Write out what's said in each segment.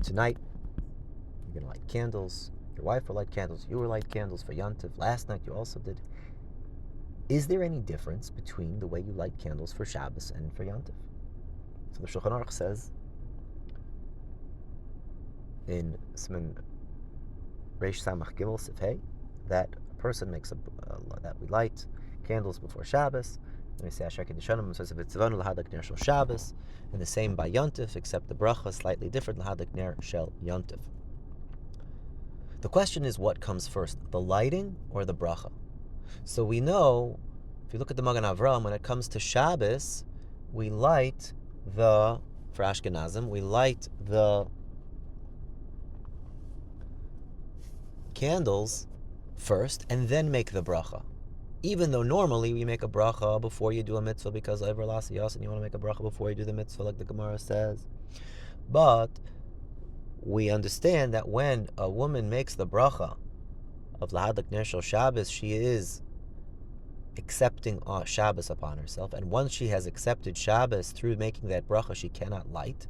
tonight you're going to light candles. Your wife will light candles. You will light candles for Yontif. Last night you also did. Is there any difference between the way you light candles for Shabbos and for Yontif? So the Shulchan Aruch says in Siman Reish Samach Gimel Sif Hey that a person makes that we light candles before Shabbos. And we say Asher Kedushanim says if it's Tzivanu L'Hadak Ner Shel Shabbos, and the same by Yontif, except the bracha is slightly different, L'Hadak Ner Shel Yontif. The question is, what comes first, the lighting or the bracha? So we know, if you look at the Magen Avram, when it comes to Shabbos, we light for Ashkenazim, we light the candles first and then make the bracha. Even though normally we make a bracha before you do a mitzvah because Ever Lasiyas, and you want to make a bracha before you do the mitzvah, like the Gemara says. But we understand that when a woman makes the bracha of L'Hadak Ner Shel Shabbos, she is accepting Shabbos upon herself, and once she has accepted Shabbos through making that bracha, she cannot light.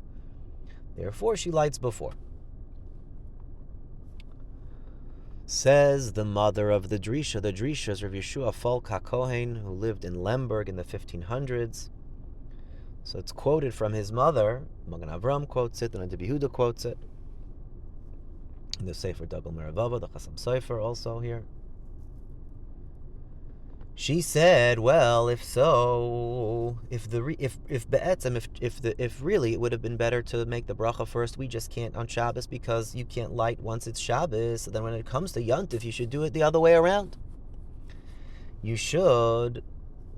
Therefore, she lights before. Says the mother of the Drisha. The Drisha is Rav Yeshua Folk HaKohen, who lived in Lemberg in the 1500s. So it's quoted from his mother. Magen Avram quotes it, and Rabbi Yehuda quotes it. In the Sefer Dagel Meravava, the Chasam Sofer also here. She said, well, if so, if really it would have been better to make the bracha first, we just can't on Shabbos because you can't light once it's Shabbos. So then when it comes to Yontif, you should do it the other way around. You should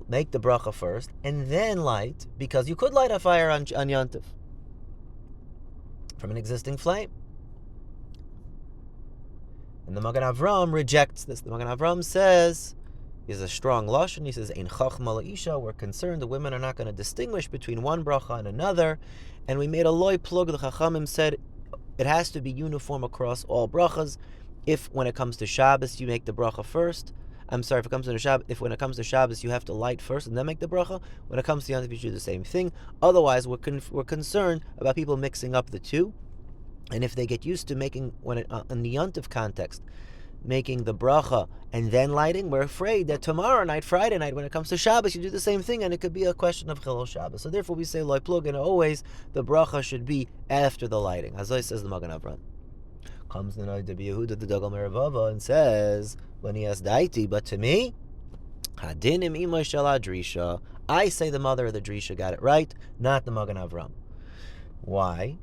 make the bracha first and then light, because you could light a fire on Yontif from an existing flame. And the Magen Avram rejects this. The Magen Avram says, is a strong lashon. He says, "Ein chachma la'isha." We're concerned the women are not going to distinguish between one bracha and another, and we made a loy plug. The Chachamim said it has to be uniform across all brachas. If when it comes to Shabbos you make the bracha first, if when it comes to Shabbos you have to light first and then make the bracha. When it comes to Yontif, you should do the same thing. Otherwise, we're concerned about people mixing up the two, and if they get used to making in the Yontif context, making the bracha and then lighting, we're afraid that tomorrow night, Friday night, when it comes to Shabbos, you do the same thing, and it could be a question of Chilul Shabbos. So therefore we say loy plug, and always the bracha should be after the lighting. Hazoi says the Magen Avram. Comes the Rabbi Yehuda the Dagel Meravava and says, when he asks daiti, but to me, hadinim imay shel Drisha. I say the mother of the Drisha got it right, not the Magen Avram. Why?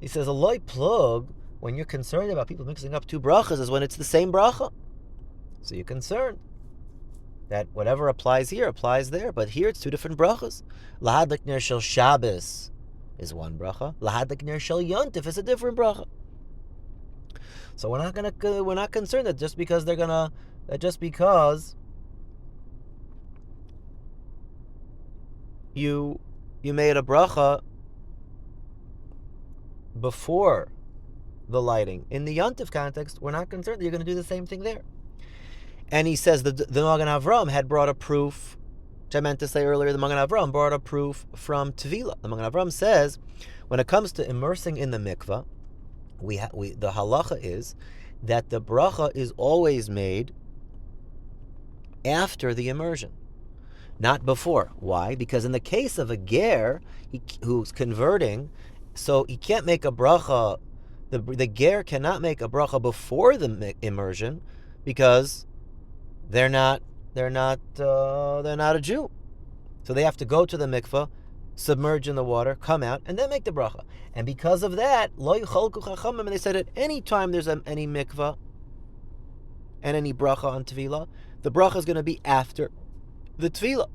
He says a loy plug, when you're concerned about people mixing up two brachas, is when it's the same bracha. So you're concerned that whatever applies here applies there, but here it's two different brachas. L'Hadak Ner Shel Shabbos is one bracha. L'Hadak Ner Shel Yontif is a different bracha. So we're not concerned that just because you made a bracha before the lighting. In the Yontif context, we're not concerned that you're going to do the same thing there. And he says that the Magen Avram had brought a proof, which I meant to say earlier, the Magen Avram brought a proof from Tevila. The Magen Avram says, when it comes to immersing in the mikveh, the halacha is that the bracha is always made after the immersion, not before. Why? Because in the case of a ger who's converting, so he can't make a bracha. The ger cannot make a bracha before the immersion because they're not a Jew. So they have to go to the mikveh, submerge in the water, come out, and then make the bracha. And because of that, lo yichalku chachamim, and they said at any time there's any mikveh and any bracha on tevilah, the bracha is going to be after the tevilah.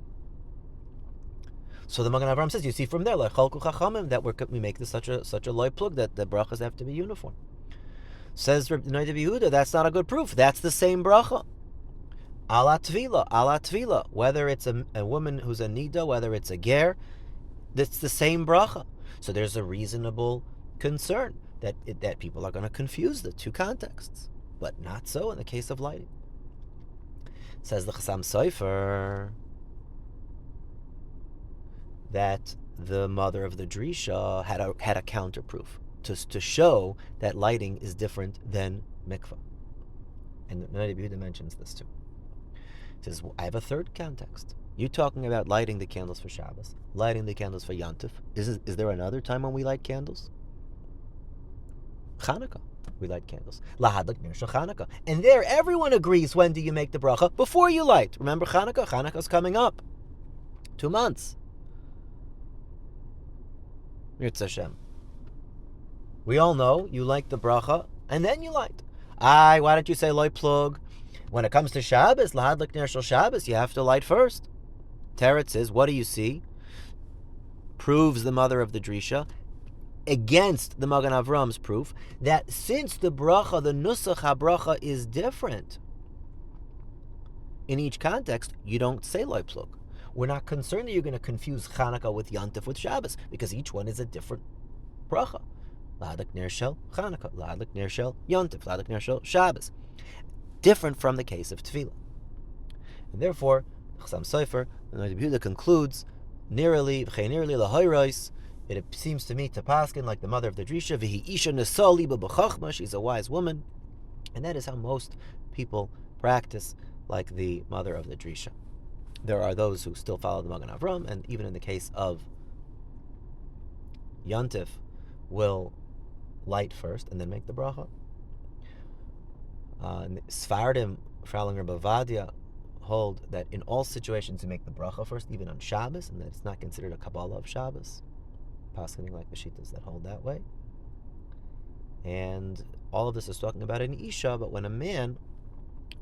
So the Magen Avram says, you see from there, lo yichalku chachamim, that we make this such a loy plug that the brachas have to be uniform. Says Rabbi Yehuda, that's not a good proof. That's the same bracha. Ala tvila. Whether it's a woman who's a nida, whether it's a ger, that's the same bracha. So there's a reasonable concern that people are going to confuse the two contexts, but not so in the case of lighting. Says the Chasam Sofer that the mother of the Drisha had a counterproof. to show that lighting is different than mikvah. And Rabbi Yehuda mentions this too. He says, I have a third context. You're talking about lighting the candles for Shabbos, lighting the candles for Yantif. Is there another time when we light candles? Chanukah. We light candles. Lahadlik Ner Shel Chanukah. And there, everyone agrees, when do you make the bracha? Before you light. Remember Chanukah? Chanukah's coming up. 2 months. Yirtzeh Hashem. We all know you like the bracha, and then you light. Why don't you say loy plug? When it comes to Shabbos, lahadlik ner shel Shabbos, you have to light first. Teretz says, what do you see? Proves the mother of the Drisha against the Magen Avram's proof that since the bracha, the nusach habracha is different in each context, you don't say loy plug. We're not concerned that you're going to confuse Chanukah with Yantif with Shabbos, because each one is a different bracha. Lahadlik ner shel Chanukah, lahadlik ner shel Yantif, lahadlik ner shel Shabbos. Different from the case of Tefillah. And therefore, Chassam Sofer, the Rabbi Yehuda concludes, nearly lahayros, it seems to me to paskin like the mother of the Drisha, v'hi isha nesali b'chachma, she's a wise woman, and that is how most people practice, like the mother of the Drisha. There are those who still follow the Magen Avram, and even in the case of Yantif, will light first and then make the bracha. Sfardim, Frauling Rebbe Vadia, hold that in all situations you make the bracha first, even on Shabbos, and that it's not considered a Kabbalah of Shabbos. Paskening like the Shitas that hold that way. And all of this is talking about an Isha, but when a man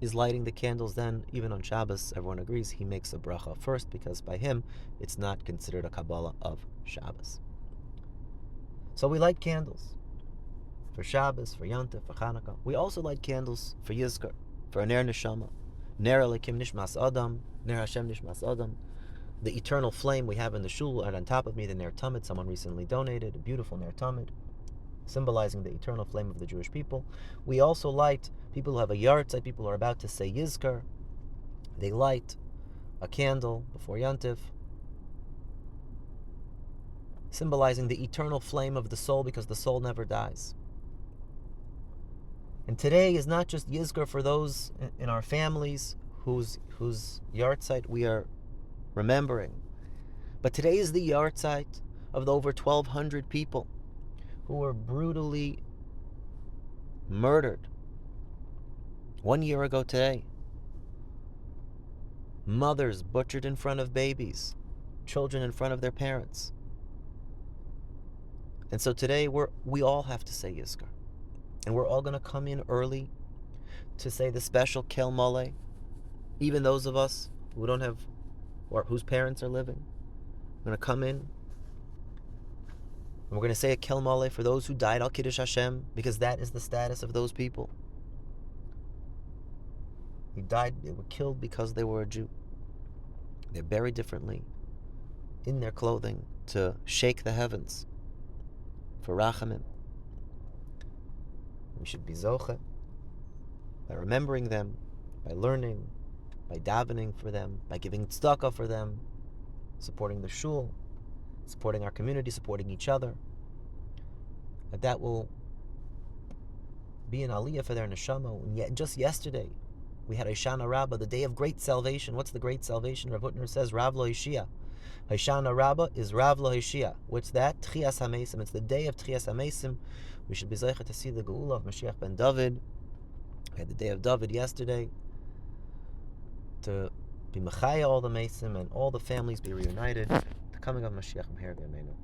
is lighting the candles, then even on Shabbos, everyone agrees he makes a bracha first, because by him it's not considered a Kabbalah of Shabbos. So we light candles for Shabbos, for Yantif, for Chanukah. We also light candles for Yizkar, for a Ner Neshama, Ner Elikim Nishmas Adam, Ner Hashem Nishmas Adam. The eternal flame we have in the shul, and on top of me the Ner Tamid, someone recently donated, a beautiful Ner Tamid, symbolizing the eternal flame of the Jewish people. We also light, people who have a yahrzeit, people who are about to say Yizkar, they light a candle before Yantif, symbolizing the eternal flame of the soul, because the soul never dies. And today is not just Yizkar for those in our families whose yahrzeit we are remembering, but today is the yahrzeit of the over 1,200 people who were brutally murdered 1 year ago today. Mothers butchered in front of babies, children in front of their parents. And so today we all have to say Yizkar. And we're all going to come in early to say the special Kel Mole, even those of us who don't have, or whose parents are living. We're going to come in, and we're going to say a Kel Mole for those who died al Kiddush Hashem, because that is the status of those people. They were killed because they were a Jew. They're buried differently, in their clothing, to shake the heavens for Rachamim. We should be zoche by remembering them, by learning, by davening for them, by giving tzedakah for them, supporting the shul, supporting our community, supporting each other. That will be an aliyah for their neshama. And yet, just yesterday, we had Hoshana Rabbah, the day of great salvation. What's the great salvation? Rav Hutner says, Rav Lo Hishia. Hoshana Rabbah is Rav Lo Hishia. What's that? Tchias HaMesim. It's the day of Tchias HaMesim. We should be zeicha to see the Geula of Mashiach ben David. We had the day of David yesterday. To be Mechaya all the Mesim and all the families be reunited. The coming of Mashiach Meher B'Yameinu.